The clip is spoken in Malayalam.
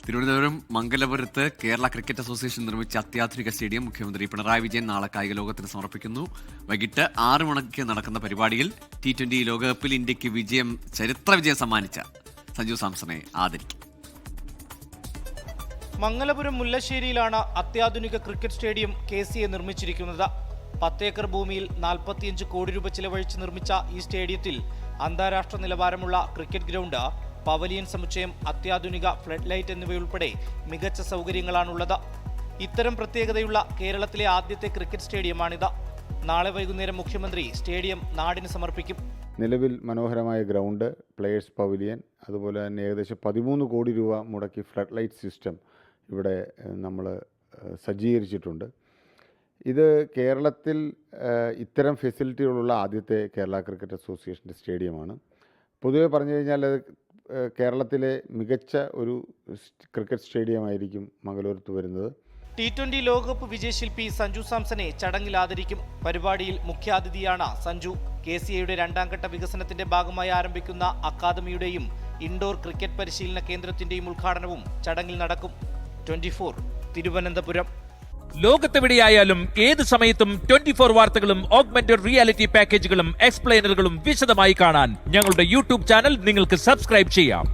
തിരുവനന്തപുരം മംഗലപുരത്ത് കേരള ക്രിക്കറ്റ് അസോസിയേഷൻ നിർമ്മിച്ച അത്യാധുനിക സ്റ്റേഡിയം മുഖ്യമന്ത്രി പിണറായി വിജയൻ നാളെ കായിക ലോകത്തിന് സമർപ്പിക്കുന്നു. വൈകിട്ട് 6 മണിക്ക് നടക്കുന്ന പരിപാടിയിൽ T20 ലോകകപ്പിൽ ഇന്ത്യക്ക് ചരിത്ര വിജയം സമ്മാനിച്ച സഞ്ജു സാംസണെ ആദരിക്കും. മംഗലപുരം മുല്ലശ്ശേരിയിലാണ് അത്യാധുനിക ക്രിക്കറ്റ് സ്റ്റേഡിയം KCA നിർമ്മിച്ചിരിക്കുന്നത്. 10 ഏക്കർ ഭൂമിയിൽ 45 കോടി രൂപ ചിലവഴിച്ച് നിർമ്മിച്ച ഈ സ്റ്റേഡിയത്തിൽ അന്താരാഷ്ട്ര നിലവാരമുള്ള ക്രിക്കറ്റ് ഗ്രൗണ്ട്, പവലിയൻ സമുച്ചയം, അത്യാധുനിക ഫ്ലഡ് ലൈറ്റ് എന്നിവയുൾപ്പെടെ മികച്ച സൗകര്യങ്ങളാണുള്ളത്. ഇത്തരം പ്രത്യേകതയുള്ള കേരളത്തിലെ ആദ്യത്തെ ക്രിക്കറ്റ് സ്റ്റേഡിയമാണിത്. നാളെ വൈകുന്നേരം മുഖ്യമന്ത്രി സ്റ്റേഡിയം നാടിന് സമർപ്പിക്കും. നിലവിൽ മനോഹരമായ ഗ്രൗണ്ട്, പ്ലേയേഴ്സ് പവലിയൻ, അതുപോലെ തന്നെ ഏകദേശം 13 കോടി രൂപ മുടക്കി ഫ്ലഡ് ലൈറ്റ് സിസ്റ്റം ഇവിടെ നമ്മൾ സജ്ജീകരിച്ചിട്ടുണ്ട്. ഇത് കേരളത്തിൽ ഇത്തരം ഫെസിലിറ്റികളുള്ള ആദ്യത്തെ കേരള ക്രിക്കറ്റ് അസോസിയേഷൻ്റെ സ്റ്റേഡിയമാണ്. പൊതുവെ പറഞ്ഞു കഴിഞ്ഞാൽ അത് കേരളത്തിലെ മികച്ച ഒരു ക്രിക്കറ്റ് സ്റ്റേഡിയമായിരിക്കും മംഗലപുരത്ത് വരുന്നത്. T20 ലോകകപ്പ് വിജയശില്പി സഞ്ജു സാംസണെ ചടങ്ങിൽ ആദരിക്കും. പരിപാടിയിൽ മുഖ്യാതിഥിയാണ് സഞ്ജു. KCAയുടെ 2ാം ഘട്ട വികസനത്തിന്റെ ഭാഗമായി ആരംഭിക്കുന്ന അക്കാദമിയുടെയും ഇൻഡോർ ക്രിക്കറ്റ് പരിശീലന കേന്ദ്രത്തിന്റെയും ഉദ്ഘാടനവും ചടങ്ങിൽ നടക്കും. 24 തിരുവനന്തപുരം. ലോകത്തെവിടെയായാലും ഏത് സമയത്തും 24 വാർത്തകളും ഓഗ്മെന്റഡ് റിയാലിറ്റി പാക്കേജുകളും എക്സ്പ്ലെയിനറുകളും വിശദമായി കാണാൻ ഞങ്ങളുടെ YouTube ചാനൽ നിങ്ങൾക്ക് സബ്സ്ക്രൈബ് ചെയ്യാം.